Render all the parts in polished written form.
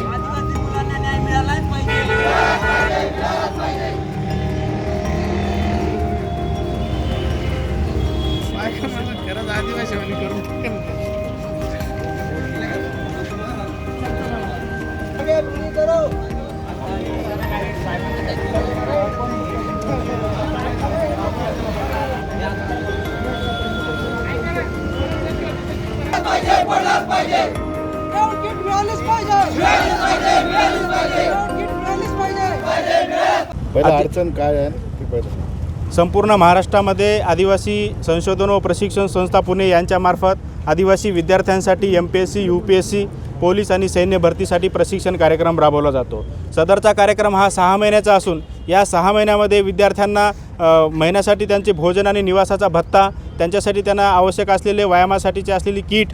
आदिवासी मुलांना न्याय मिळालाच पाहिजे. खरंच आदिवासी करून पहिला अडचण काय आहे ती पहिलं. संपूर्ण महाराष्ट्रामध्ये आदिवासी संशोधन व प्रशिक्षण संस्था पुणे यांच्यामार्फत आदिवासी विद्यार्थ्यांसाठी MPSC, UPSC, पोलीस आणि सैन्य भरतीसाठी प्रशिक्षण कार्यक्रम राबवला जातो. सदरचा कार्यक्रम हा 6 महिन्याचा असून या 6 महिन्यामध्ये विद्यार्थ्यांना महिन्यासाठी त्यांचे भोजन आणि निवासाचा भत्ता, त्यांच्यासाठी त्यांना आवश्यक असलेले व्यायामासाठीची असलेली किट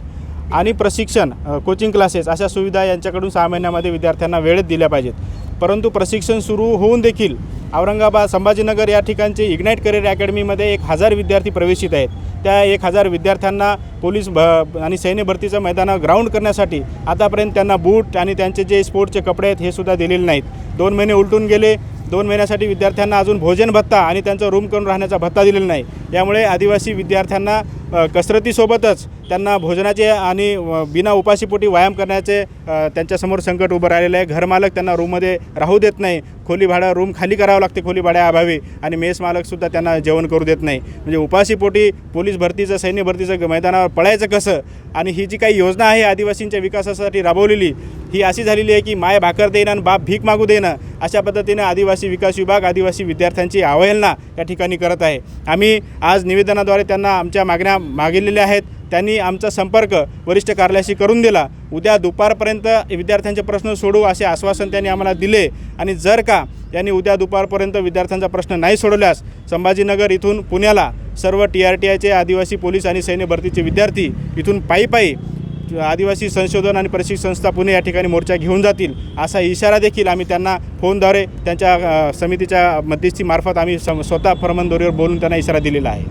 आणि प्रशिक्षण, कोचिंग क्लासेस अशा सुविधा यांच्याकडून 6 महिन्यामध्ये विद्यार्थ्यांना वेळेत दिल्या पाहिजेत. परंतु प्रशिक्षण सुरू होऊन देखील औरंगाबाद, संभाजीनगर या ठिकाणचे इग्नाईट करिअर अकॅडमीमध्ये 1000 विद्यार्थी प्रवेशित आहेत. त्या 1000 विद्यार्थ्यांना पोलीस आणि सैन्य भरतीचं मैदान ग्राउंड करण्यासाठी आतापर्यंत त्यांना बूट आणि त्यांचे जे स्पोर्टचे कपडे आहेत हे सुद्धा दिलेले नाहीत. 2 महिने उलटून गेले. 2 महिन्यासाठी विद्यार्थ्यांना अजून भोजन भत्ता आणि त्यांचा रूम करून राहण्याचा भत्ता दिलेला नाही. यामुळे आदिवासी विद्यार्थ्यांना कसरतीसोबतच त्यांना भोजनाचे आणि बिना उपाशीपोटी व्यायाम करण्याचे त्यांच्यासमोर संकट उभं राहिलेलं आहे. घरमालक त्यांना रूममध्ये राहू देत नाही. खोली भाडं रूम खाली करावं लागते खोली भाड्याअभावी, आणि मेस मालकसुद्धा त्यांना जेवण करू देत नाही. म्हणजे उपाशीपोटी पोलीस भरतीचं, सैन्य भरतीचं मैदानावर पळायचं कसं? आणि ही जी काही योजना आहे आदिवासींच्या विकासासाठी राबवलेली, ही अशी झालेली आहे की माय भाकर देणं आणि बाप भीक मागू देणं अशा पद्धतीने आदिवासी विकास विभाग आदिवासी विद्यार्थ्यांची अवहेलना या ठिकाणी करत आहे. आम्ही आज निवेदनाद्वारे त्यांना आमच्या मागण्या मागितलेल्या आहेत. त्यांनी आमचा संपर्क वरिष्ठ कार्यालयाशी करून दिला. उद्या दुपारपर्यंत विद्यार्थ्यांचे प्रश्न सोडवू असे आश्वासन त्यांनी आम्हाला दिले. आणि जर का त्यांनी उद्या दुपारपर्यंत विद्यार्थ्यांचा प्रश्न नाही सोडवल्यास संभाजीनगर इथून पुण्याला सर्व TRTIचे आदिवासी पोलीस आणि सैन्य भरतीचे विद्यार्थी इथून पायी आदिवासी संशोधन आणि प्रशिक्षण संस्था पुणे या ठिकाणी मोर्चा घेऊन जातील असा इशारा देखील आम्ही त्यांना फोनद्वारे त्यांच्या समितीच्या मध्यस्थीमार्फत आम्ही स्वतः फर्मनद्वारेवर बोलून त्यांना इशारा दिलेला आहे.